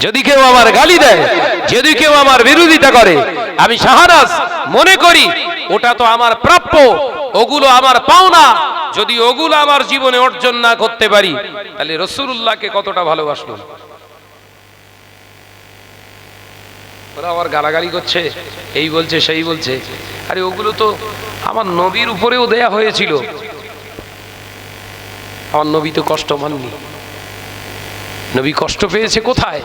যদি কেউ আমার গালি দেয়, যদি কেউ আমার বিরোধিতা করে, আমি শাহনাজ মনে করি ওটা তো আমার প্রাপ্য, ওগুলো আমার পাওনা। যদি ওগুলো আমার জীবনে অর্জন না করতে পারি, তাহলে রাসূলুল্লাহকে কতটা ভালোবাসলো। ওরা আবার গালাগালি করছে, এই বলছে সেই বলছে। আরে ওগুলো তো আমার নবীর উপরেও দেয়া হয়েছিল, আমার নবী তো কষ্ট মাননি। নবী কষ্ট পেয়েছে কোথায়?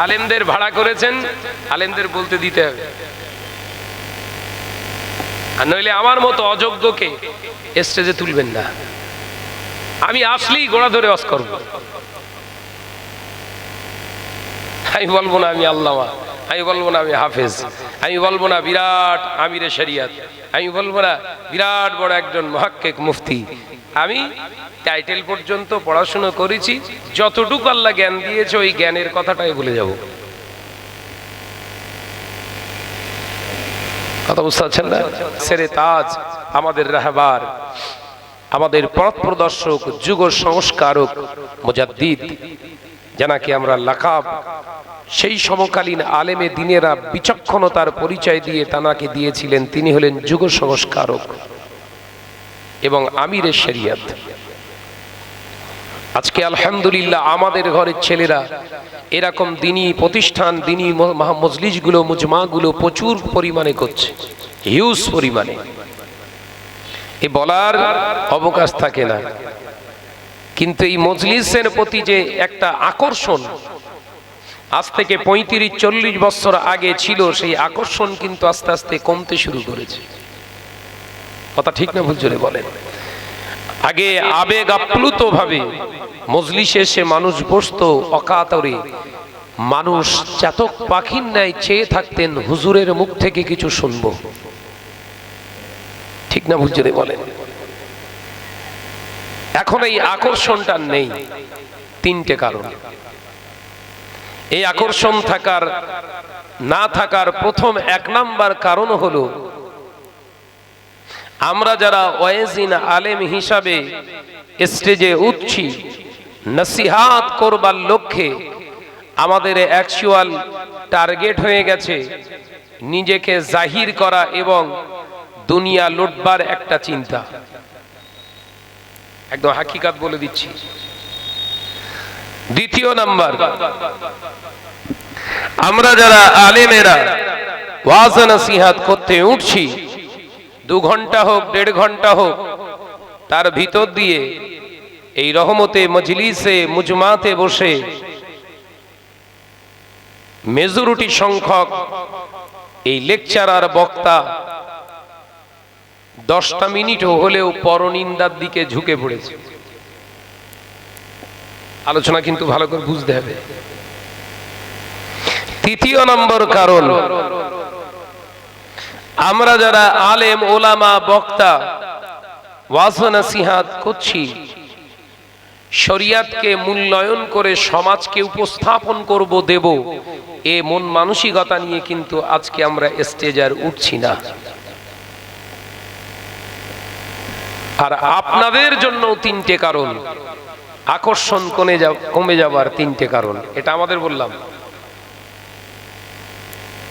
আলেমদের ভাড়া করেছেন, আলেমদের বলতে দিতে হবে, আর নইলে আমার মতো অযোগ্যকে স্টেজে তুলবেন না। আমি আসলেই গোড়া ধরে ওয়াজ করব। আমি বলবো না আমি আল্লামা, আমি বলবো না আমি হাফেজ, আমি বলবো না বিরাট আমিরে শরিয়ত, আমি বলবো না বিরাট বড় একজন মুহাক্কিক মুফতি। আমি টাইটেল পর্যন্ত পড়াশোনা করেছি, যতটুকু আল্লাহ জ্ঞান দিয়েছে ওই জ্ঞানের কথাটাই বলে যাব। কথা বুঝতে পারছেন না? সেরে তাজ, আমাদের রাহবার, আমাদের পথ প্রদর্শক, যুগ সংস্কারক, মুজাদ্দিদ, যাকে আমরা লাকাব, সেই সমকালীন আলেমে দিনেরা বিচক্ষণতার পরিচয় দিয়ে তানাকে দিয়েছিলেন। তিনি হলেন যুগ সংস্কারক এবং আমিরে শরিয়ত। আজকে আলহামদুলিল্লাহ আমাদের ঘরের ছেলেরা এরকম দিনী প্রতিষ্ঠান, দিনী মজলিসগুলো, মুজমাগুলো প্রচুর পরিমাণে করছে, হিউজ পরিমাণে। এ বলার অবকাশ থাকে না, কিন্তু এই মজলিসের প্রতি যে একটা আকর্ষণ আজ থেকে 35-40 বছর আগে ছিল, সেই আকর্ষণ কিন্তু আস্তে আস্তে কমতে শুরু করেছে। কথা ঠিক না ভুল জোরে বলেন? আগে আবেগ আপ্লুত ভাবে মজলিসে এসে মানুষ বসতো অকাতরে, মানুষ চাতক পাখির ন্যায় চেয়ে থাকতেন হুজুরের মুখ থেকে কিছু শুনবো। ঠিক না ভুল জোরে বলেন? এখন এই আকর্ষণটা নেই, তিনটে কারণ। এই আকর্ষণ থাকার না থাকার প্রথম 1 নাম্বার কারণ হলো, আমরা যারা ওয়াইজিন আলেম হিসাবে স্টেজে উঠছি নসিহাত করবার লক্ষ্যে, আমাদের অ্যাকচুয়াল টার্গেট হয়ে গেছে নিজেকে জাহির করা এবং দুনিয়া লুটবার একটা চিন্তা। একদম হাকিকাত বলে দিচ্ছি। দ্বিতীয় নাম্বার, আমরা যারা আলেমেরা ওয়াজ নসিহাত করতে উঠছি, 2 ঘন্টা হোক 1.5 ঘন্টা হোক, তার ভিতর দিয়ে এই রহমতে মজলিসে মুজমাতে বসে মেজরিটি সংখ্যক এই লেকচারার বক্তা 10টা মিনিটও হলেও পরনিন্দার দিকে ঝুঁকে পড়েছে। আলোচনা কিন্তু ভালো করে বুঝতে হবে। তৃতীয় নম্বর কারণ, আমরা যারা আলেম ওলামা বক্তা ওয়াজ নসিহাত করছি, শরিয়াতকে মূল্যায়ন করে সমাজকে উপস্থাপন করব, দেব, এ মন মানসিকতা নিয়ে কিন্তু আজকে আমরা স্টেজে আর উঠছি না। আর আপনাদের জন্য 3টে কারণ, আকর্ষণ কমে যাবার 3টে কারণ। এটা আমাদের বললাম,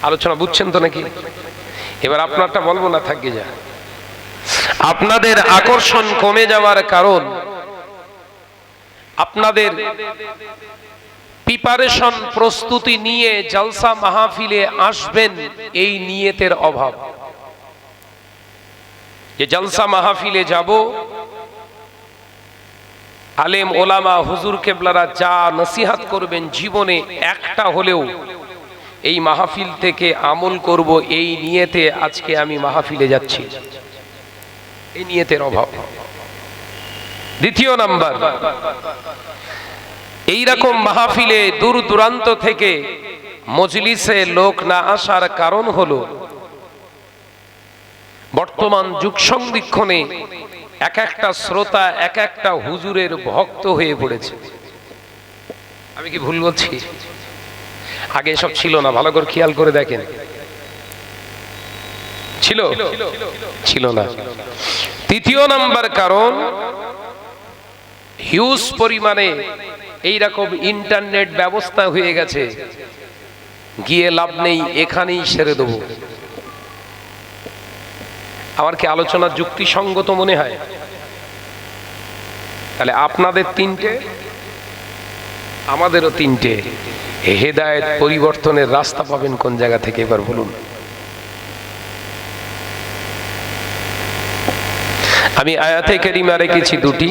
আলোচনা বুঝছেন তো নাকি? এবার আপনারটা বলবো না, থাকে যা। আপনাদের আকর্ষণ কমে যাওয়ার কারণ, আপনাদের প্রিপারেশন, প্রস্তুতি নিয়ে জলসা মাহফিলে আসবেন এই নিয়তের অভাব। যে জলসা মাহফিলে যাব, আলেম ওলামা হুজুর কেবলারা যা নসিহাত করবেন, জীবনে একটা হলেও এই মাহফিল থেকে আমল করব, এই নিয়তে আজকে আমি মাহফিলে যাচ্ছি, এই নিয়তের অভাব। দ্বিতীয় নাম্বার, এইরকম মাহফিলে দূর দূরান্ত থেকে মজলিসে লোক না আসার কারণ হলো, বর্তমান যুগ সন্ধিক্ষণে এক একটা শ্রোতা এক একটা হুজুরের ভক্ত হয়ে পড়েছে। আমি কি ভুল বলছি? আগে এসব ছিল না, ভালো করে খেয়াল করে দেখেন। ছিল না। তৃতীয় নাম্বার কারণ, হিউজ পরিমাণে এইরকম ইন্টারনেট ব্যবস্থা হয়ে গেছে, গিয়ে লাভ নেই, এখানেই সেরে দেবো। আমার কি আলোচনা যুক্তিসঙ্গত মনে হয়? তাহলে আপনাদের তিনটে, আমাদেরও তিনটে। হেদায়েত পরিবর্তনের রাস্তা পাবেন কোন জায়গা থেকে এবার বলুন? আমি আয়াতে কারিমা রেখেছি দুটি,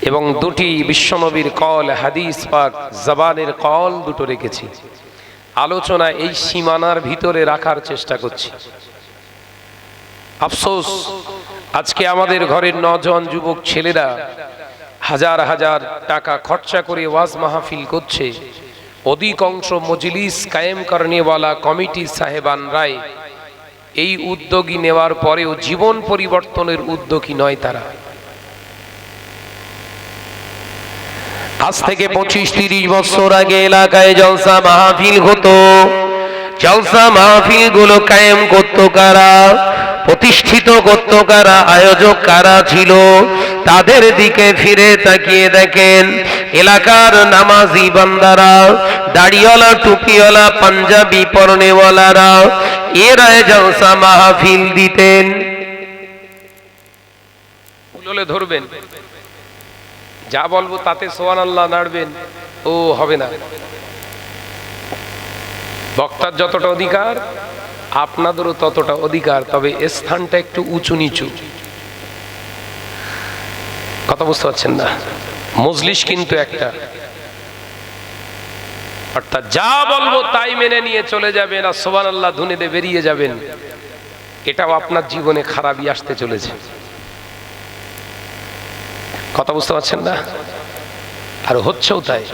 এবং দুটি বিশ্বনবীর কল, হাদিস পাক জবানের কল দুটো রেখেছি। আলোচনা এই সীমানার ভিতরে রাখার চেষ্টা করছি। আফসোস, আজকে আমাদের ঘরের নজন যুবক ছেলেরা হাজার হাজার টাকা খরচা করে ওয়াজ মাহফিল করছে। অধিকাংশ মজলিস কায়েম করনেওয়ালা কমিটি সাহেবানরাই এই উদ্যোগী নেওয়ার পরেও জীবন পরিবর্তনের উদ্যোগী নয় তারা। আজ থেকে 25-30 বছর আগে এলাকায় জলসা মাহফিল হতো। জলসা মাহফিল গুলো কায়েম করত কারা, প্রতিষ্ঠিত করত কারা, আয়োজক কারা ছিল? তাদের দিকে ফিরে তাকিয়ে দেখেন, এলাকার নামাজি বান্দারা, দাড়িওয়ালা, টুপিওয়ালা, পাঞ্জাবি পরনেওয়ালারা, এরা জলসা মাহফিল দিতেন। বলে ধরবেন, যা বলবো তাতে সুবহানাল্লাহ নাড়বেন, ও হবে না। বক্তার যতটা অধিকার আপনাদেরও ততটা অধিকার, তবে স্থানটা একটু উঁচু নিচু। কথা বুঝতে পারছেন না? মজলিস কিন্তু একটা, অর্থাৎ যা বলবো তাই মেনে নিয়ে চলে যাবেন আর সুবহানাল্লাহ ধুনে দিয়ে বেরিয়ে যাবেন, এটাও আপনার জীবনে খারাপই আসতে চলেছে। কথা বুঝতে পারছেন না? আর হচ্ছেও তাই।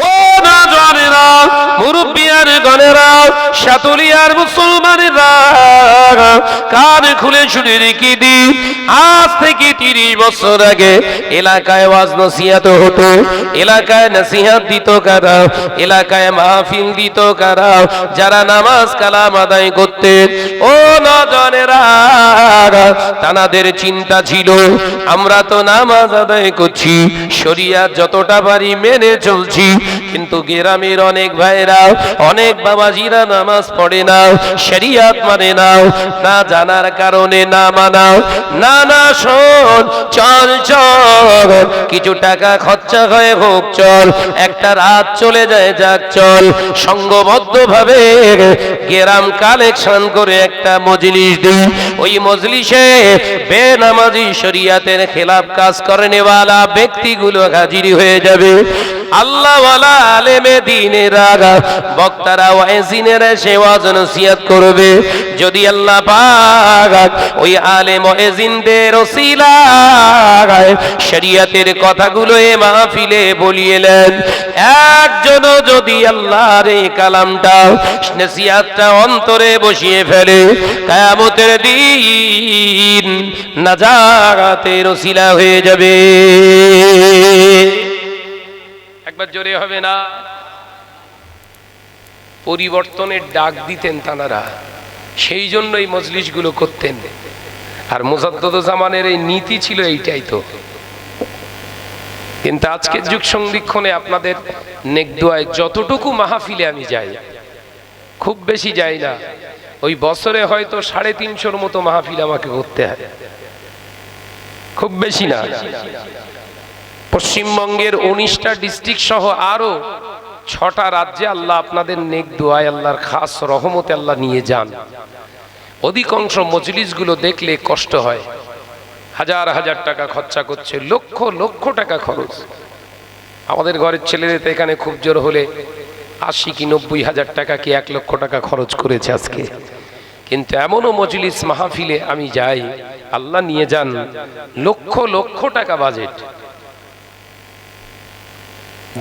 ও নওজওয়ানেরা, মুরব্বিয়ার গণেরা, সাতুলিয়ার মুসলমানেরা, কান খুলে শুনে রেখে দি, আজ থেকে 30 বছর আগে এলাকায় ওয়াজ নসিহত হতো। এলাকায় নসিহত দিত কারা? এলাকায় মাহফিল দিত কারা? যারা নামাজ কালাম আদায় করতেন। ও নওজওয়ানেরা, তাদের চিন্তা ছিল, আমরা তো নামাজ আদায় করছি, শরিয়াত যতটা পারি মেনে চলছি, কিন্তু গ্রামের অনেক ভাইরা, অনেক বাবাজিরা নামাজ পড়ে না, শরিয়াত মানে না, না জানার কারণে না মানাও। না না, শোন, চল চল, কিছু টাকা খরচা হয়ে হোক, চল, একটা রাত চলে যায়, যাক চল, সংঘবদ্ধ ভাবে গ্রাম কালেকশন করে একটা মজলিস দিই। ওই মজলিসে বেনামাজি শরিয়াতের খেলাফ কাজ করেনেওয়ালা ব্যক্তিগুলো হাজির হয়ে যাবে। আল্লাহওয়ালা আলেমে দ্বীনের আগা বক্তারা ওয়াইজিনেরা সে ওয়াজ নসিহত করবে। যদি আল্লাহ পাক ওই আলেম ওয়াইজিনদের ওসিলায় শরিয়তের কথাগুলো এ মাহফিলে বলিয়েলেন, একজনও যদি আল্লাহর এই কালামটা, নসিহতটা অন্তরে বসিয়ে ফেলে, কিয়ামতের দিন নাজাতের ওসিলা হয়ে যাবে। একবার জোরে হবে না? পরিবর্তনের ডাক দিতেন তানারা, সেই জন্য এই মজলিসগুলো করতেন। আর মুজাদ্দিদ জামানের এই নীতি ছিল এইটাই তো। কিন্তু আজকের যুগ সন্ধিক্ষণে আপনাদের নেক দোয়ায় যতটুকু মাহফিলে আমি যাই, খুব বেশি যাই না, ওই বছরে হয়তো 350 মতো মাহফিল আমাকে করতে হয়, খুব বেশি না। পশ্চিমবঙ্গের 19টা ডিস্ট্রিক্ট সহ আরো 6টা রাজ্যে আল্লাহ আপনাদের নেক দোয়ায়, আল্লাহর খাস রহমতে আল্লাহ নিয়ে যান। অধিকাংশ মজলিসগুলো দেখলে কষ্ট হয়, হাজার হাজার টাকা খরচা করছে, লক্ষ লক্ষ টাকা খরচ। আমাদের ঘরের ছেলেদের তো এখানে খুব জোর হলে 80 কি 90 হাজার টাকা কি 1 লক্ষ টাকা খরচ করেছে আজকে। কিন্তু এমনও মজলিস মাহফিলে আমি যাই, আল্লাহ নিয়ে যান, লক্ষ লক্ষ টাকা বাজেট।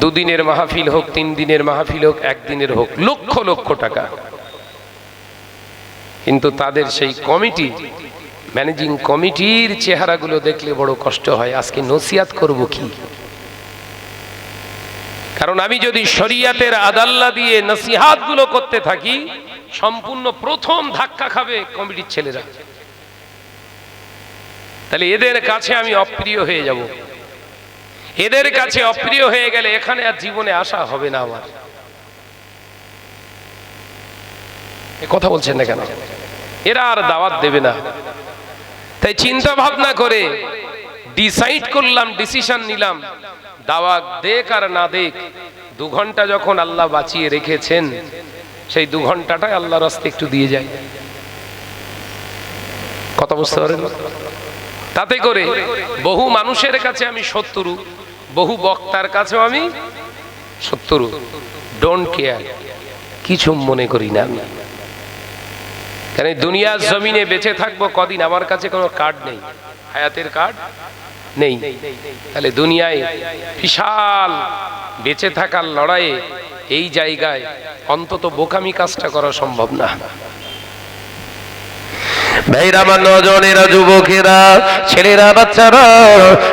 2 দিনের মাহফিল হোক, 3 দিনের মাহফিল হোক, 1 দিনের হোক, লক্ষ লক্ষ টাকা। কিন্তু তাদের সেই কমিটি, ম্যানেজিং কমিটির চেহারাগুলো দেখলে বড় কষ্ট হয়। আজকে নসিহত করব কি? কারণ আমি যদি শরিয়াতের আদাল্লা দিয়ে নসিহতগুলো করতে থাকি, সম্পূর্ণ প্রথম ধাক্কা খাবে কমিটির ছেলেরা। তাহলে এদের কাছে আমি অপ্রিয় হয়ে যাব। এদের কাছে অপ্রিয় হয়ে গেলে এখানে আর জীবনে আসা হবে না আমার। কথা বলছেন না কেন? এরা আর দাওয়াত দেবে না। তাই চিন্তা ভাবনা করে ডিসাইড করলাম, ডিসিশন নিলাম, দাওয়াত দেখ আর না দেখ, 2 ঘন্টা যখন আল্লাহ বাঁচিয়ে রেখেছেন, সেই 2 ঘন্টাটাই আল্লাহর রাস্তায় একটু দিয়ে যায়। কথা বুঝতে পারেন? তাতে করে বহু মানুষের কাছে আমি শত্রু, বহু বক্তার কাছেও আমি শত্রু। ডোন্ট কেয়ার, কিছু মনে করি না আমি। কারণ দুনিয়ার জমিনে বেঁচে থাকবো কদিন, আমার কাছে কোনো কার্ড নেই, হায়াতের কার্ড নেই। তাহলে দুনিয়ায় বিশাল বেঁচে থাকার লড়াইয়ে এই জায়গায় অন্তত বোকামি কাজটা করা সম্ভব না। ভাইরা, আমার নজনেরা, যুবকেরা, ছেলেরা, বাচ্চারা,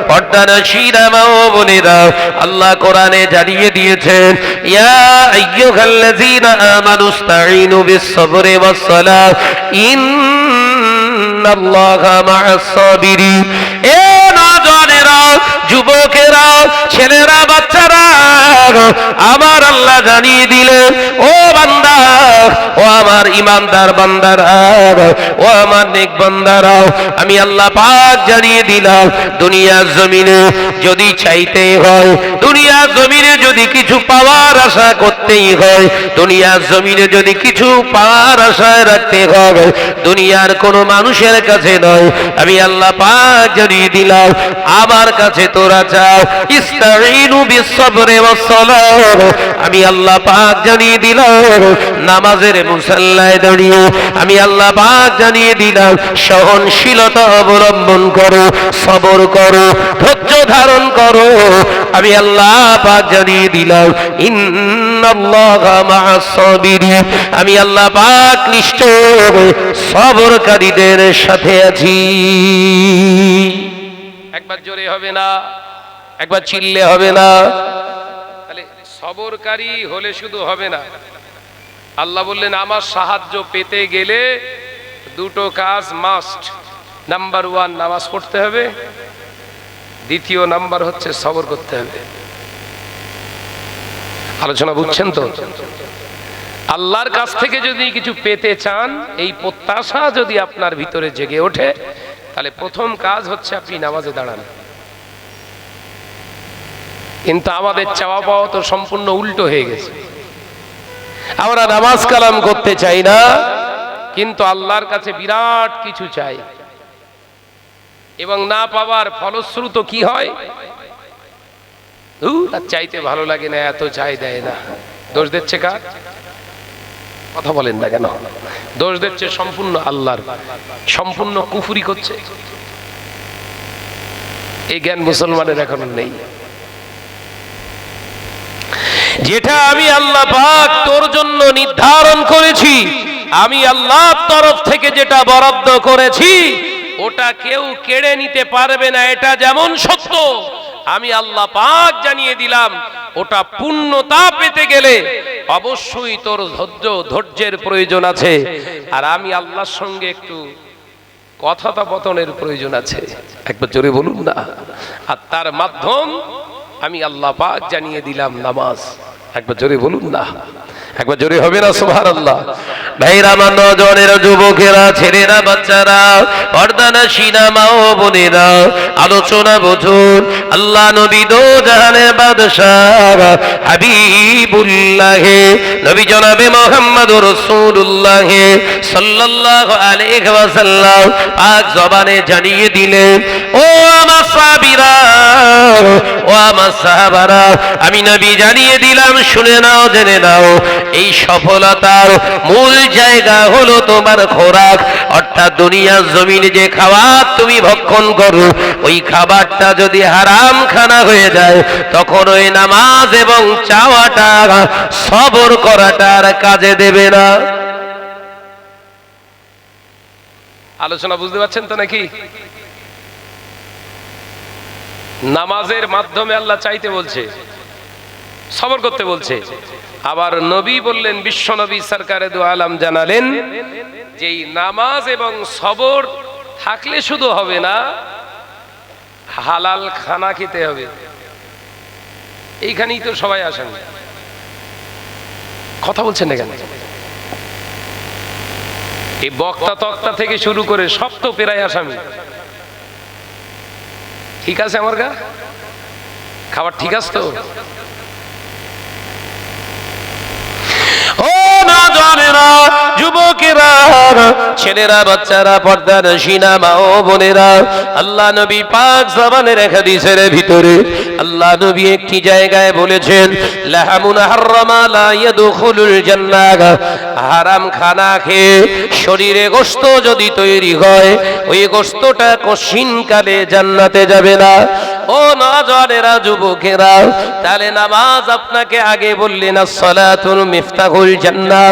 পর্দানশীরা, মা ও বোনেরা, আল্লাহ কোরআনে জানিয়ে দিয়েছেন, ইয়া আইয়ুহাল্লাযীনা আমানুস্তাঈনু বিস-সাবরি ওয়াস-সালাহ ইন্নাল্লাহা মা'আস সাবিরিন। এ নজনেরা, যুবকেরা, ছেলেরা, বাচ্চারা, আমার আল্লাহ জানিয়ে দিলেন, ও বান্দা, ও আমার ইমানদার বান্দারা, ও আমার নেক বান্দারা, আমি আল্লাহ পাক জানিয়ে দিলাম, দুনিয়ার জমিনে যদি চাইতে হয়, দুনিয়ার জমিনে যদি কিছু পাওয়ার আশা করতেই হয়, দুনিয়ার জমিনে যদি কিছু পাওয়ার আশা রাখতে হবে, দুনিয়ার কোনো মানুষের কাছে নয়, আমি আল্লাহ পাক জানিয়ে দিলাম, আমার কাছে তোরা চাও। ইস্তাঈনু বিস-সাবরি ওয়াস-সালাহ, আমি আল্লাহ পাক জানিয়ে দিলাম, নামাজের মুসাল্লায় দাঁড়িয়ে আমি আল্লাহ পাক জানিয়ে দিলাম, সহনশীলতা অবলম্বন করো, সবর করো, ধৈর্য ধারণ করো। আমি আল্লাহ পাক জানিয়ে দিলাম, ইন্নাল্লাহা মা'আস সাবিরিন, আমি আল্লাহ পাক নিশ্চয় সবরকারীদের সাথে আছি। একবার জোরে হবে না, একবার চিল্লে হবে না। তাহলে সবরকারী হলে শুধু হবে না, আল্লাহ বললেন আমার সাহায্য পেতে গেলে 2টো কাজ মাস্ট। নাম্বার 1 নামাজ পড়তে হবে, দ্বিতীয় নাম্বার হচ্ছে সবর করতে হবে। আলোচনা বুঝছেন তো? আল্লাহর কাছ থেকে যদি কিছু পেতে চান, এই প্রত্যাশা যদি আপনার ভিতরে জেগে ওঠে, তাহলে প্রথম কাজ হচ্ছে আপনি নামাজে দাঁড়ান। কিন্তু আমাদের চাওয়া পাওয়া তো সম্পূর্ণ উল্টো হয়ে গেছে। আমরা নামাজ কালাম করতে চাই না, কিন্তু আল্লাহর কাছে বিরাট কিছু চাই, এবং না পাওয়ার ফলশ্রুত কি হয়? চাইতে ভালো লাগে না, এত চাই দেয় না। দোষ দিচ্ছে কার? কথা বলেন না কেন? দোষ দিচ্ছে সম্পূর্ণ আল্লাহর, সম্পূর্ণ কুফরি করছে। এই জ্ঞান মুসলমানের এখন নেই। যেটা আমি আল্লাহ পাক তোর জন্য নির্ধারণ করেছি, আমি আল্লাহর তরফ থেকে যেটা বরাদ্দ করেছি, ওটা কেউ কেড়ে নিতে পারবে না। এটা যেমন সত্য, আমি আল্লাহ পাক জানিয়ে দিলাম, ওটা পূর্ণতা পেতে গেলে অবশ্যই তোর ধৈর্যের প্রয়োজন আছে, আর আমি আল্লাহর সঙ্গে একটু কথোপকথনের প্রয়োজন আছে। একবার জোরে বলুন না। আর তার মাধ্যম আমি আল্লাহ পাক জানিয়ে দিলাম নামাজ। একবার জোরে বলুন না, একবার জোরে হবে না সুবহানাল্লাহ। ভাইরা, আমার নজনেরা, যুবকেরা, ছেলেরা, বাচ্চারা, পর্দানশীরা, মা ও বোনেরা, আলোচনা বুঝুন। আল্লাহ নবী দো জাহানের বাদশাহ হাবিবুল্লাহ নবী জনাবে মুহাম্মদুর রাসূলুল্লাহ সাল্লাল্লাহু আলাইহি ওয়াসাল্লাম পাক জবানে জানিয়ে দিলেন, ও আমার সাহাবীরা, ও আমার সাহাবারা, আমি নবী জানিয়ে দিলাম, শুনে নাও, জেনে নাও, এই সফলতার মূল জায়গা হলো তোমার খোরাক। অর্থাৎ দুনিয়ার জমিনে যে খাবার তুমি ভক্ষণ করো, ওই খাবারটা যদি হারাম খানা হয়ে যায়, তখন ওই নামাজ এবং চাওয়াটা, সবর করাটা আর কাজে দেবে না। আলোচনা বুঝতে পারছেন তো নাকি? নামাজের মাধ্যমে আল্লাহ চাইতে বলছে, সবর করতে বলছে। আবার নবী বললেন, বিশ্ব নবী সরকারে দু আলম জানালেন যে নামাজ এবং সবর থাকলে শুধু হবে না, হালাল খানা খেতে হবে, এইখানেই তো সবাই আসেন। কথা বলছেন না কেন? এই বক্তা তক্তা থেকে শুরু করে সব তো পেরাই আসামি। ঠিক আছে আমার গা খাবার ঠিক আছে তো? ও না জানেরা, যুবকেরা, ছেলেরা, বাচ্চারা, পর্দার নশিনা মা ও বোনেরা, আল্লাহ নবী পাক জামানের হাদিসের ভিতরে আল্লাহ নবী একটি জায়গায় বলেছেন, লাহামুন হারামা লা ইয়াদখুলুল জান্নাহ, হারাম খানা খেয়ে শরীরে গোশত যদি তৈরি হয়, ওই গোশতটা কশিনকালে জান্নাতে যাবে না। ও নওজওয়ানেরা, যুবকেরা, তাহলে নামাজ আপনাকে আগে বললেন আসসালাতুল মিফতাহুল জান্নাহ,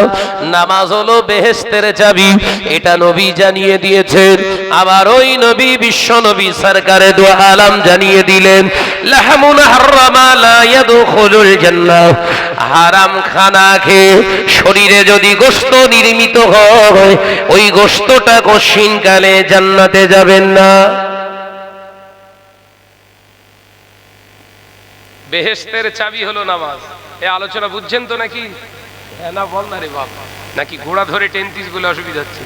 নামাজ হলো বেহেশতের চাবি, এটা নবী জানিয়ে দিয়েছেন। আবার ওই নবী, বিশ্ব নবী সরকারে দু আলম জানিয়ে দিলেন, লাহমুন হারামা লা ইয়াদখুলুল জান্নাহ, হারাম খানা খেয়ে শরীরে যদি গোশত নির্মিত হয়, ওই গোশতটা কশিনকালে জান্নাতে যাবেন না। বেহেশতের চাবি হলো নামাজ। এই আলোচনা বুঝছেন তো নাকি? না বল না রে বাপ, নাকি ঘোড়া ধরে টেনতিস বলে অসুবিধা হচ্ছে?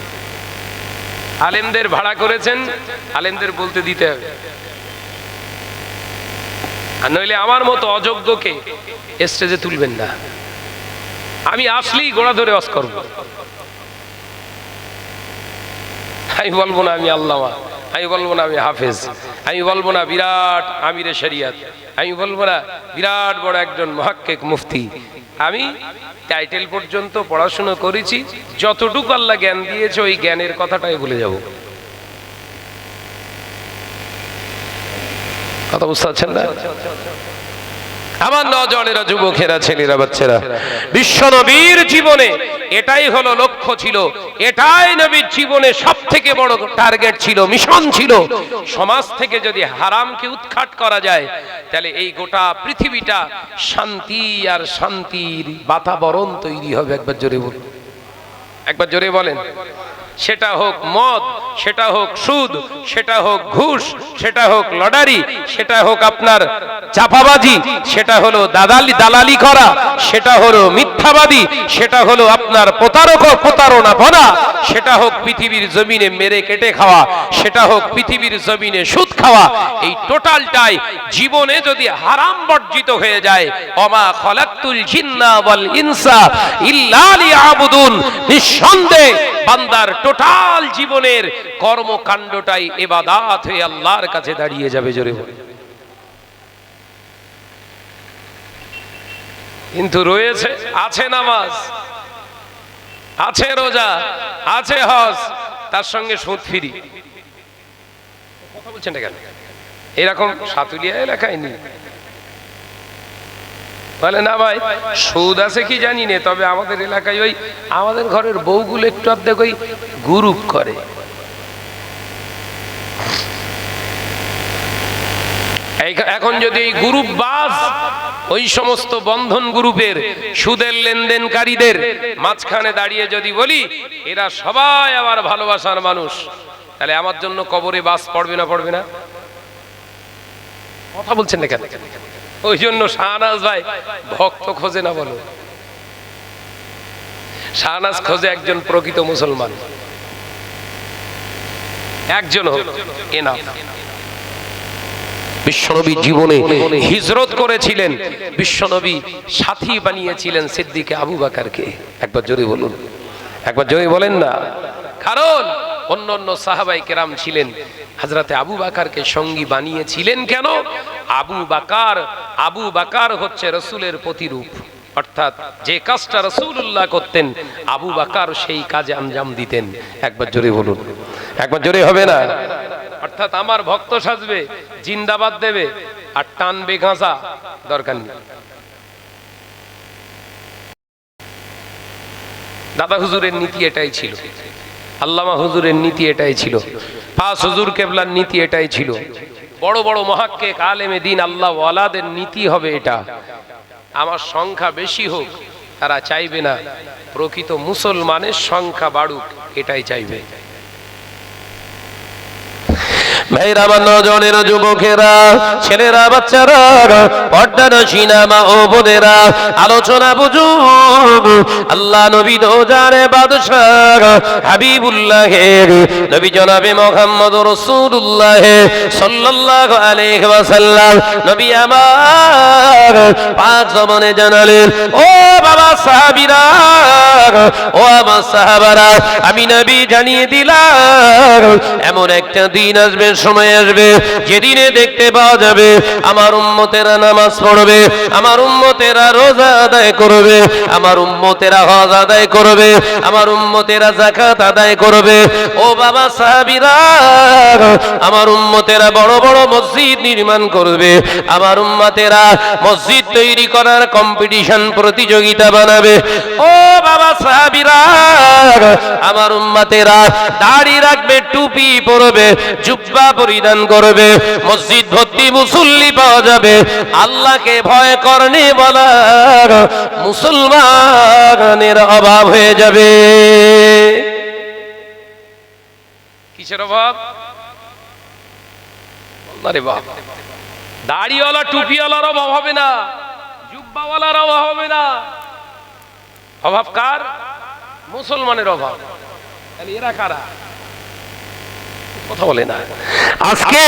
আলেমদের ভাড়া করেছেন, আলেমদের বলতে দিতে হবে, আর নইলে আমার মতো অযোগ্যকে স্টেজে তুলবেন না। আমি আসলেই ঘোড়া ধরে ওয়াজ করব, আমি বলবো না আমি আল্লামা, আমি বলবো না আমি হাফেজ, আমি বলবো না বিরাট আমিরে শরিয়ত, আমি বলবো না বিরাট বড় একজন মুহাক্কিক মুফতি। আমি টাইটেল পর্যন্ত পড়াশোনা করেছি, যতটুকু আল্লাহ জ্ঞান দিয়েছে ওই জ্ঞানের কথাটাই বলে যাব। কথা বুঝতে পারছেন না? আমার নওজওয়ানেরা, যুবকেরা, ছেলেরা, বাচ্চারা, বিশ্ব নবীর জীবনে এটাই হলো লক্ষ্য ছিল, এটাই নবীর জীবনে সব থেকে বড় টার্গেট ছিল, মিশন ছিল। সমাজ থেকে যদি হারামকে উৎখাত করা যায়, তাহলে এই গোটা পৃথিবীটা শান্তি আর শান্তির বাতাবরণ তৈরি হবে। একবার জোরে বলুন, একবার জোরে বলেন। সেটা হোক মদ, সেটা হোক সুদ, সেটা হোক ঘুষ, সেটা হোক লটারি, সেটা হোক আপনার চাপাবাজি, সেটা হলো দালালি করা, সেটা হলো মিথ্যাবাদী, সেটা হলো আপনার প্রতারণা বনা, সেটা হোক পৃথিবীর জমিনে মেরে কেটে খাওয়া, সেটা হোক পৃথিবীর জমিনে সুদ খাওয়া, এই টোটালটাই জীবনে যদি হারাম বর্জিত হয়ে যায়, ওমা খলাকতুল জিন্না ওয়াল ইনসা ইল্লা লিয়াবুদুন, নিঃসন্দেহে বান্দার টোটাল জীবনের কর্মকাণ্ডটাই ইবাদত হয়ে আল্লাহর কাছে দাঁড়িয়ে যাবে। জোরে বলে। কিন্তু রয়েছে, আছে নামাজ, আছে রোজা, আছে হজ, তার সঙ্গে সুদ ফিরি। কথা বলছেন না কেন? এরকম সাতুলিয়া এলাকায় নেই। বলে না ভাই সুদ আছে কি জানি না, তবে আমাদের এলাকায় ওই আমাদের ঘরের বউগুলো একটু অর্ধেক ওই গ্রুপ করে। এখন যদি এই গ্রুপ বাস, ওই সমস্ত বন্ধন গ্রুপের সুদের লেনদেনকারীদের মাঝখানে দাঁড়িয়ে যদি বলি এরা সবাই আমার ভালোবাসার মানুষ, তাহলে আমার জন্য কবরে বাস পড়বে না? পড়বে না? কথা বলছেন না কেন? ওই জন্য শাহনাজ ভাই ভক্ত খোঁজে না, বলো। শাহনাজ খোঁজে একজন প্রকৃত মুসলমান, একজন হোক এনাফ। বিশ্বনবী জীবনে হিজরত করেছিলেন, বিশ্বনবী সাথী বানিয়েছিলেন সিদ্দিকে আবু বকরকে। একবার জোরে বলুন, একবার জোরে বলেন না। কারণ অন্যান্য সাহাবায়ে কেরাম ছিলেন, হযরতে আবু বকরকে সঙ্গী বানিয়েছিলেন কেন? আবু বকর হচ্ছে রাসূলের প্রতিরূপ, অর্থাৎ যে কাজটা রাসূলুল্লাহ করতেন আবু বকর সেই কাজে আঞ্জাম দিতেন। একবার জোরে বলুন, একবার জোরে হবে না? অর্থাৎ আমার ভক্ত সাজবে, জিন্দাবাদ দেবে, আর টানবে গাঁজা, দরকার নেই। দাদা হুজুরের নীতি এটাই ছিল, আল্লামা হুজুরের নীতি এটাই ছিল, পাঁচ হুজুর কেবলার নীতি এটাই ছিল, বড় বড় মুহাক্কিক আলেমে দ্বীন আল্লাহ ওয়ালাদের নীতি হবে এটা। আমার সংখ্যা বেশি হোক তারা চাইবে না, প্রকৃত মুসলমানের সংখ্যা বাড়ুক, এটাই চাইবে। ভাইরা, আমার নজনের যুবকেরা, ছেলেরা, বাচ্চারা, পর্দার সিনেমা ও বোনেরা, আলোচনা বুঝুন। আল্লাহ নবী দোজারে বাদশাহ হাবিবুল্লাহ নবী জনাবে মুহাম্মদ রাসূলুল্লাহ সাল্লাল্লাহু আলাইহি ওয়াসাল্লাম নবী আমার পাক জবানে জানালেন, ও বাবা সাহাবীরা, ও আমার সাহাবারা, আমি নবী জানিয়ে দিলাম এমন একটা দিন আসবে, সময় আসবে, যেদিনে দেখতে পাওয়া যাবে আমার উম্মতেরা নামাজ পড়বে, আমার উম্মতেরা রোজা আদায় করবে, আমার উম্মতেরা হজ আদায় করবে, আমার উম্মতেরা যাকাত আদায় করবে। ও বাবা সাহাবীরা, আমার উম্মতেরা বড় বড় মসজিদ নির্মাণ করবে, আমার উম্মতেরা মসজিদ তৈরি করার কম্পিটিশন প্রতিযোগিতা বানাবে। ও বাবা সাহাবীরা, আমার উম্মতেরা দাড়ি রাখবে, টুপি পরবে, জুব্বা পরিধান করবে, মসজিদ ভর্তি মুসল্লি পাওয়া যাবে, আল্লাহকে ভয় করনে বলা মুসলমানের অভাব হয়ে যাবে। কিসের অভাব? আরে বাপ, দাড়িওয়ালা টুপিওয়ালার অভাব হবে না, জুব্বাওয়ালার অভাব হবে না। অভাব কার? মুসলমানের অভাব। তাহলে এরা কারা? কথা বলে না। আজকে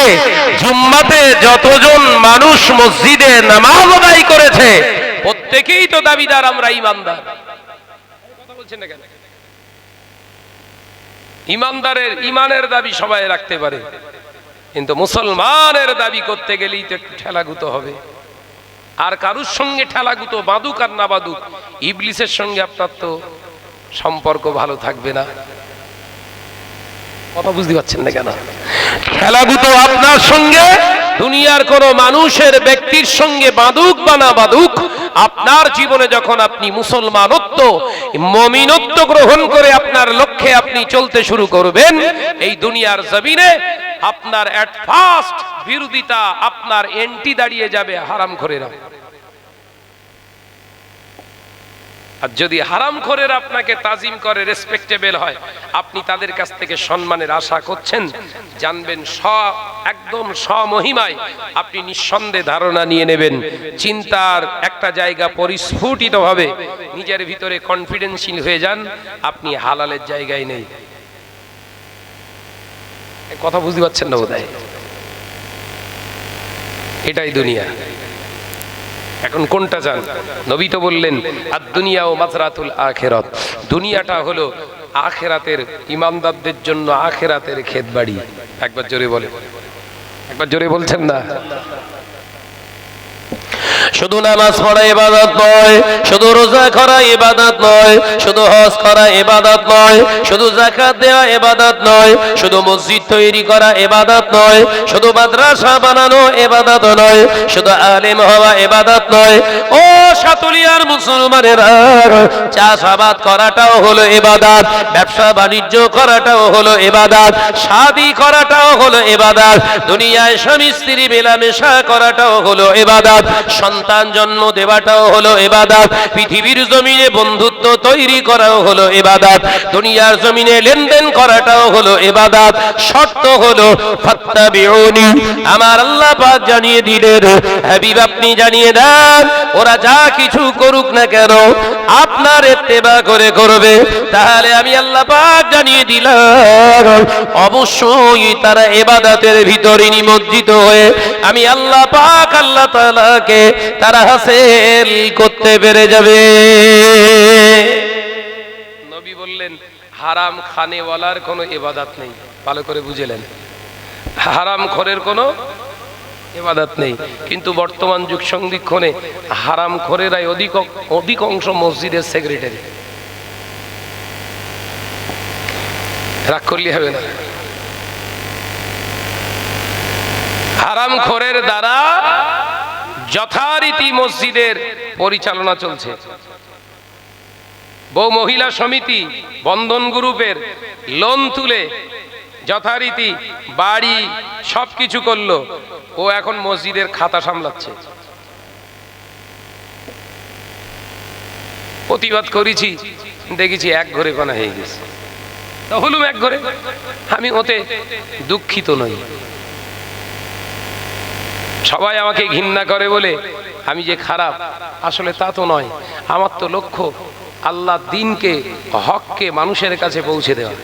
জুম্মাতে যতজন মানুষ মসজিদে নামাজ আদায় করেছে, প্রত্যেকেই তো দাবিদার আমরা ইমানদার। কথা বলছেন না কেন? ইমানদারের ইমানের দাবি সবাই রাখতে পারে, কিন্তু মুসলমানের দাবি করতে গেলেই তো একটু ঠেলাগুতো হবে। আর কারুর সঙ্গে ঠেলাগুতো বাদুক আর না বাদুক, ইবলিসের সঙ্গে আপনার তো সম্পর্ক ভালো থাকবে না। কথা বুঝতে পারছেন না কেন? খেলাগুতো আপনার সঙ্গে দুনিয়ার কোন মানুষের ব্যক্তির সঙ্গে বাদুক বা না বাদুক, আপনার জীবনে যখন আপনি মুসলমানত্ব মুমিনত্ব গ্রহণ করে আপনার লক্ষ্যে আপনি চলতে শুরু করবেন, এই দুনিয়ার জমিনে আপনার এট ফার্স্ট বিরোধিতা, আপনার এন্টি দাঁড়িয়ে যাবে হারামখোরেরা। আর যদি হারামখোরেরা আপনাকে তাজিম করে, রেসপেক্টেবল হয়, আপনি তাদের কাছ থেকে সম্মানের আশা করছেন, জানবেন একদম স্বমহিমায় আপনি নিঃসন্দেহে ধারণা নিয়ে নেবেন। চিন্তার একটা জায়গা পরিস্ফুটিত হবে, নিজের ভিতরে কনফিডেন্সিয়াল হয়ে যান, আপনি হালালের জায়গায় নেই। কথা বুঝতে পারছেন না বোধহয়? এটাই দুনিয়া। এখন কোনটা চান? নবী তো বললেন আদ-দুনিয়া ও মাজরাতুল আখিরাত, দুনিয়াটা হলো আখিরাতের, ইমানদারদের জন্য আখিরাতের ক্ষেতবাড়ি। একবার জোরে বলে, একবার জোরে বলছেন না? শুধু নামাজ পড়া ইবাদত নয়, শুধু রোজা করা ইবাদত নয়, শুধু হজ করা ইবাদত নয়, শুধু যাকাত দেওয়া ইবাদত নয়, শুধু মসজিদ তৈরি করা ইবাদত নয়, শুধু মাদ্রাসা বানানো ইবাদত নয়, শুধু আলেম হওয়া ইবাদত নয়। ও সাতুলিয়ার মুসলমানেরা, চাষাবাদ করাটাও হলো ইবাদত, ব্যবসা বাণিজ্য করাটাও হলো ইবাদত, শাদী করাটাও হলো ইবাদত, দুনিয়ায় স্বামী স্ত্রী মেলামেশা করাটাও হলো ইবাদত, সন্তান জন্ম দেওয়াটাও হলো ইবাদত, পৃথিবীর জমিনে বন্ধুত্ব তৈরি করাও হলো ইবাদত, দুনিয়ার জমিনে লেনদেন করাটাও হলো ইবাদত। শর্ত হলো ফাত্তাবিউনি, আমার আল্লাহ পাক জানিয়ে দিলেন, হাবিব আপনি জানিয়ে দেন, ওরা যা কিছু করুক না কেন আপনার ইত্তেবা করে করবে, তাহলে আমি আল্লাহ পাক জানিয়ে দিলাম অবশ্যই তারা ইবাদতের ভিতরে নিমজ্জিত হয়ে আমি আল্লাহ পাক আল্লাহ তাআলাকে তারা হাসিল করতে পেরে যাবে। নবী বললেন হারাম খানেওয়ালার কোনো ইবাদত নেই। ভালো করে বুঝলেন, হারাম খোরের কোনো ইবাদত নেই। কিন্তু বর্তমান যুগ সন্ধিক্ষণে হারাম খোরেরাই অধিকাংশ মসজিদের সেক্রেটারি। রাগ করলে হবে না। হারাম খোরের দ্বারা যথারীতি মসজিদের পরিচালনা চলছে। বহু মহিলা সমিতি বন্ধন গ্রুপের লোন তুলে যথারীতি বাড়ি সবকিছু করলো, ও এখন মসজিদের খাতা সামলাচ্ছে। প্রতিবাদ করেছি, দেখেছি এক ঘরে কোনা হয়ে গেছে। তা হলুম এক ঘরে, আমি ওতে দুঃখিত নই। সবাই আমাকে ঘৃণা করে বলে আমি যে খারাপ, আসলে তা তো নয়। আমার তো লক্ষ্য আল্লাহ দিনকে, হককে মানুষের কাছে পৌঁছে দেওয়া।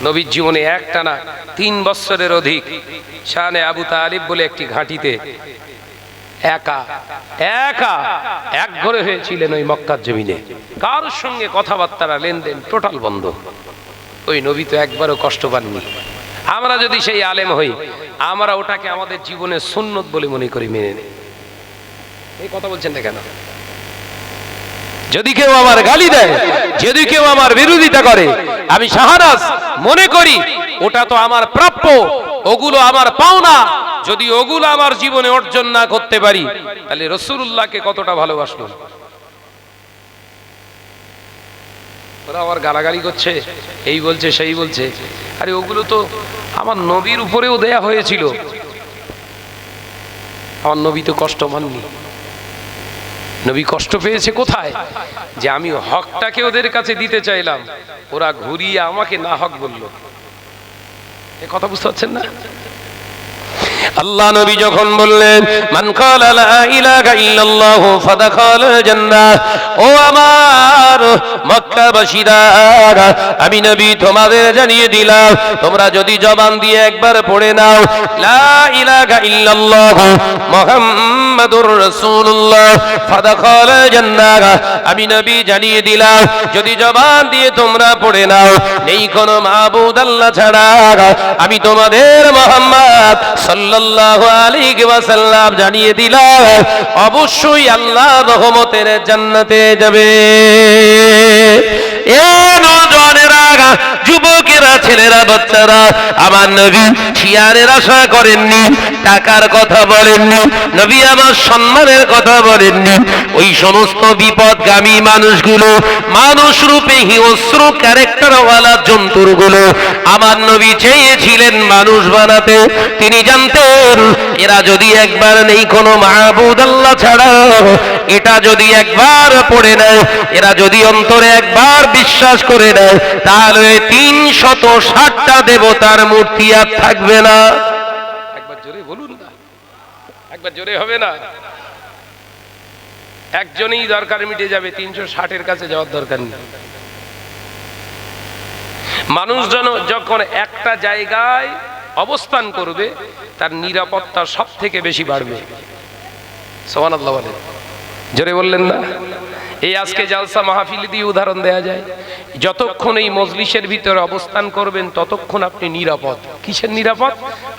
নবীর জীবনে একটানা 3 বছরের অধিক শানে আবু তালিব বলে একটি ঘাঁটিতে একা একা এক ঘরে হয়েছিলেন ওই মক্কার জমিনে। কার সঙ্গে কথাবার্তা লেনদেন টোটাল বন্ধ। ওই নবী তো একবারও কষ্ট পাননি। আমরা যদি সেই আলেম হই, আমরা ওটাকে আমাদের জীবনের সুন্নত বলে মনে করি, মেনে নেই। এই কথা বলছেন না কেন? যদি কেউ আমার গালি দেয়, যদি কেউ আমার বিরোধিতা করে, আমি শাহনাজ মনে করি ওটা তো আমার প্রাপ্য, ওগুলো আমার পাওনা। যদি ওগুলো আমার জীবনে অর্জন না করতে পারি, তাহলে রাসূলুল্লাহকে কতটা ভালোবাসলো। ওরা আমার গালাগালি করছে, এই বলছে সেই বলছে, আরে ওগুলো তো আমার নবীর উপরেও দেয়া হয়েছিল। আমার নবী তো কষ্ট মাননি। নবী কষ্ট পেয়েছে কোথায়? যে আমি হকটাকে ওদের কাছে দিতে চাইলাম, ওরা ঘুরিয়ে আমাকে না হক বলল। এ কথা বুঝতে পারছেন না? আল্লাহ নবী যখন বললেন মান ক্বালা লা ইলাহা ইল্লাল্লাহু ফাদাখালাল জান্নাহ, ও আমার মক্কাবাসীরা, আমি নবী তোমাদের জানিয়ে দিলাম, তোমরা যদি জবান দিয়ে একবার পড়ে নাও লা ইলাহা ইল্লাল্লাহু মুহাম্মাদুর রাসূলুল্লাহ ফাদাখালাল জান্নাহ, আমি নবী জানিয়ে দিলাম, যদি জবান দিয়ে তোমরা পড়ে নাও নেই কোনো মাবুদ আল্লাহ ছাড়া, আমি তোমাদের মুহাম্মদ সাল্লাল্লাহু আলাইহি ওয়াসাল্লাম জানিয়ে দিলাম, অবশ্যই আল্লাহর রহমতের জান্নাতে যাবে। এ নওজওয়ানেরা, যুবকেরা, ছেলেরা, বাচ্চারা, আমার নবী শিয়ারের আশা করেননি, টাকার কথা বলেননি, নবী আমার সম্মানের কথা বলেননি। ওই সমস্ত বিপদগামী মানুষগুলো, মানুষ রূপে হিংস্র ক্যারেক্টারওয়ালা জন্তুগুলো আমার নবী চেয়েছিলেন মানুষ বানাতে। তিনি জানতেন এরা যদি একবার নেই কোনো মাবুদ আল্লাহ ছাড়া, এটা যদি একবার পড়ে নেয়, এরা যদি অন্তরে একবার বিশ্বাস করে নেয়, তাহলে 360টা দেবতার মূর্তি আর থাকবে না। একবার জোরে বলুন না, একবার জোরে হবে না? একজনই দরকার মিটে যাবে, 360-এর কাছে যাওয়ার দরকার নেই। মানুষজন যখন একটা জায়গায় অবস্থান করবে, তার নিরাপত্তা সব থেকে বেশি বাড়বে। সুবহানাল্লাহ বলেন, জোরে বললেন না? এই আজকে জালসা মাহফিল দিয়ে উদাহরণ দেয়া যায়। যতক্ষণ এই মজলিসের ভিতরে অবস্থান করবেন, ততক্ষণ আপনি নিরাপদ। কিসের নিরাপদ?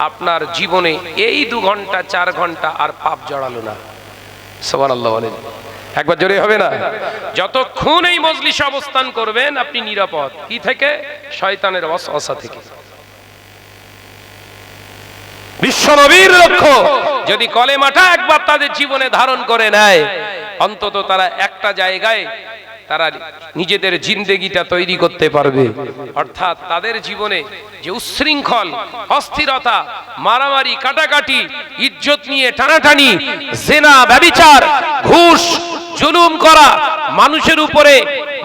আপনার জীবনে এই 2 ঘন্টা 4 ঘন্টা আর পাপ জড়ালো না। সুবহানাল্লাহ বলেন, একবার জোরে হবে না? যতক্ষণ এই মজলিসে অবস্থান করবেন, আপনি নিরাপদ। কি থেকে? শয়তানের ওয়াসওয়াসা থেকে। বিশ্বনবীর লক্ষ্য, যদি কলেমাটা একবার তাদের জীবনে ধারণ করে নেয়, অন্তত তারা একটা জায়গায় তারা নিজেদের জিন্দেগিটা তৈরি করতে পারবে। অর্থাৎ তাদের জীবনে যে উচ্ছৃঙ্খল, অস্থিরতা, মারামারি, কাটাকাটি, ইজ্জত নিয়ে টানাটানি, জিনা, ব্যভিচার, ঘুষ, জুলুম করা,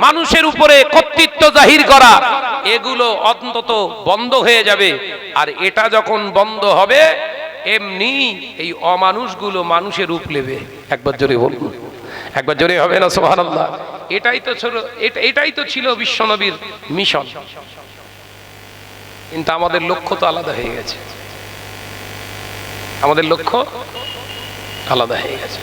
মানুষের উপরে কর্তৃত্ব জাহির করা, এগুলো অন্তত বন্ধ হয়ে যাবে। আর এটা যখন বন্ধ হবে, এমনি এই অমানুষগুলো মানুষের রূপ নেবে। একবার জোরে বলুন, একবার জোরে হবে না? সুবহানাল্লাহ। এটাই তো ছিল বিশ্বনবীর মিশন। কিন্তু আমাদের লক্ষ্য তো আলাদা হয়ে গেছে। আমাদের লক্ষ্য আলাদা হয়ে গেছে।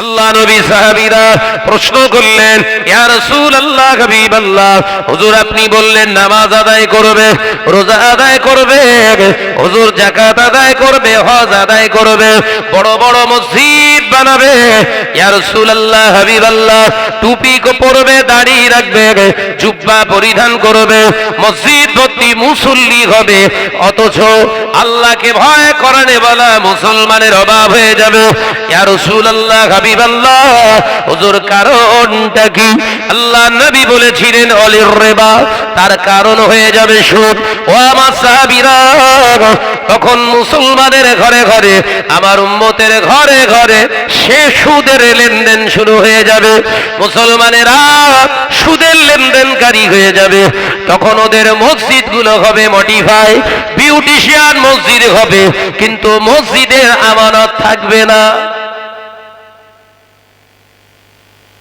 আল্লাহ নবী সাহাবীরা প্রশ্ন করলেন, ইয়া রাসূলুল্লাহ, হাবিবাল্লাহ, হুজুর আপনি বললেন নামাজ আদায় করবে, রোজা আদায় করবে, হুজুর যাকাত আদায় করবে, হজ আদায় করবে, বড় বড় মসজিদ বানাবে, ইয়া রাসূলুল্লাহ, হাবিবাল্লাহ, টুপি পরবে, দাড়ি রাখবে, জুব্বা পরিধান করবে, মসজিদ ভর্তি মুসল্লি হবে, অথচ আল্লাহকে ভয় করেন বলা মুসলমানের অভাব হয়ে যাবে। ইয়া রাসূলুল্লাহ, হাবিবাল্লাহ, হুজুর কারণটা কি? আল্লাহ নবী বলেছিলেন অলির রিবা, তার কারণ হয়ে যাবে সুদ। ও আমার সাহাবীরা, তখন মুসলমানের ঘরে ঘরে, আমার উম্মতের ঘরে ঘরে সে সুদের লেনদেন শুরু হয়ে যাবে। মুসলমানেরা সুদের লেনদেনকারী হয়ে যাবে, তখন ওদের মসজিদগুলো হবে মডিফাই, বিউটিশিয়ান মসজিদ হবে, কিন্তু মসজিদের আমানত থাকবে না।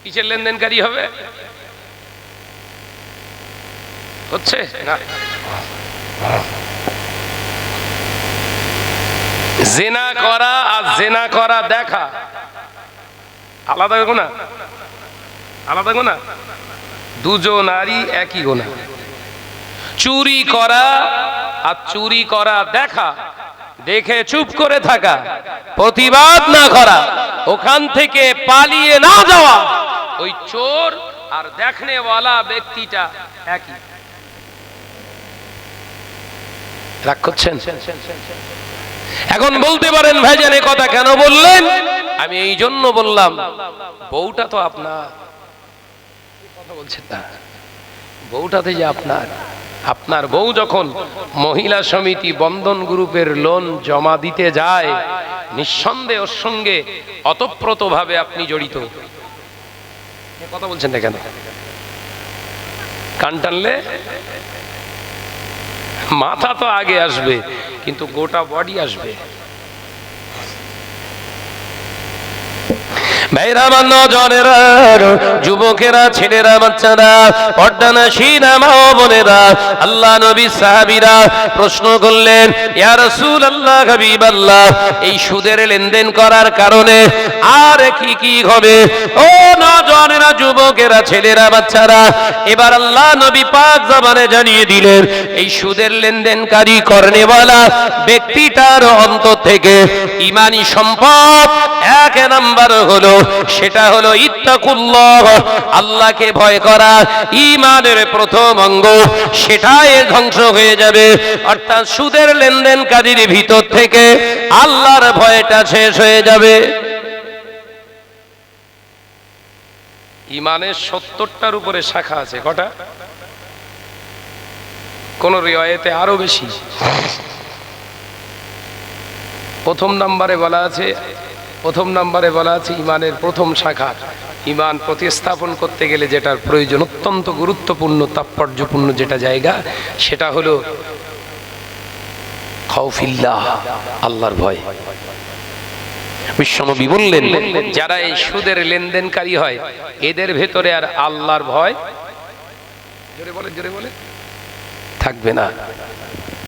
কিসের লেনদেনকারী হবে? হচ্ছে না। জেনা করা আর জেনা করা দেখা আলাদা গোনা, আলাদা গোনা, দুজন নারী একই গোনা। চুরি করা আর চুরি করা দেখা, দেখে চুপ করে থাকা, প্রতিবাদ না করা, ওখান থেকে পালিয়ে না যাওয়া, ওই চোর আর দেখনেওয়ালা ব্যক্তিটা একই। রাগ করছেন? এখন বলতে পারেন ভাইজান এ কথা কেন বললেন? আমি এই জন্য বললাম, বউটা তো আপনার, কথা বলছেন না, বউটাতে যে আপনার, আপনার বউ যখন মহিলা সমিতি বন্ধন গ্রুপের লোন জমা দিতে যায়, নিঃসন্দেহ ওর সঙ্গে অতপ্রতভাবে আপনি জড়িত। কথা বলছেন না কেন? কান টানলে মাথা তো আগে আসবে, কিন্তু গোটা বডি আসবে। ভাইরা আমার, নজরেরা, যুবকেরা, ছেলেরা, বাচ্চারা, পর্দানশীনা মা ও বোনেরা, আল্লাহ নবী সাহাবীরা প্রশ্ন করলেন, ইয়া রাসূলুল্লাহ, হাবিবাল্লাহ, এই সুদের লেনদেন করার কারণে আর কি কি হবে? ও নজরেরা, যুবকেরা, ছেলেরা, বাচ্চারা, এবার আল্লাহ নবী পাক জবানে জানিয়ে দিলেন, এই সুদের লেনদেনকারী করনেওয়ালা ব্যক্তিটার অন্তর থেকে ঈমানি সম্পদ এক নাম্বার হলো, সেটা হলো ইত্তাকুল্লাহ, আল্লাহকে ভয় করা। ঈমানের প্রথম অঙ্গ, সেটাই ধ্বংস হয়ে যাবে। অর্থাৎ সুদের লেনদেনকারীর ভিতর থেকে আল্লাহর ভয়টা শেষ হয়ে যাবে। ঈমানের 70টার উপরে শাখা আছে, কটা? কোন রিওয়ায়েতে আরো বেশি। প্রথম নম্বরে বলা আছে, প্রথম নম্বরে বলা আছে ঈমানের প্রথম শাখা, ঈমান প্রতিস্থাপন করতে গেলে যেটার প্রয়োজন, অত্যন্ত গুরুত্বপূর্ণ তাৎপর্যপূর্ণ যেটা জায়গা, সেটা হলো খাউফিল্লাহ, আল্লাহর ভয়। বিশ্বনবী বললেন, যারা এই সুদের লেনদেনকারী হয়, এদের ভেতরে আর আল্লাহর ভয়, জোরে বলে, জোরে বলে, থাকবে না।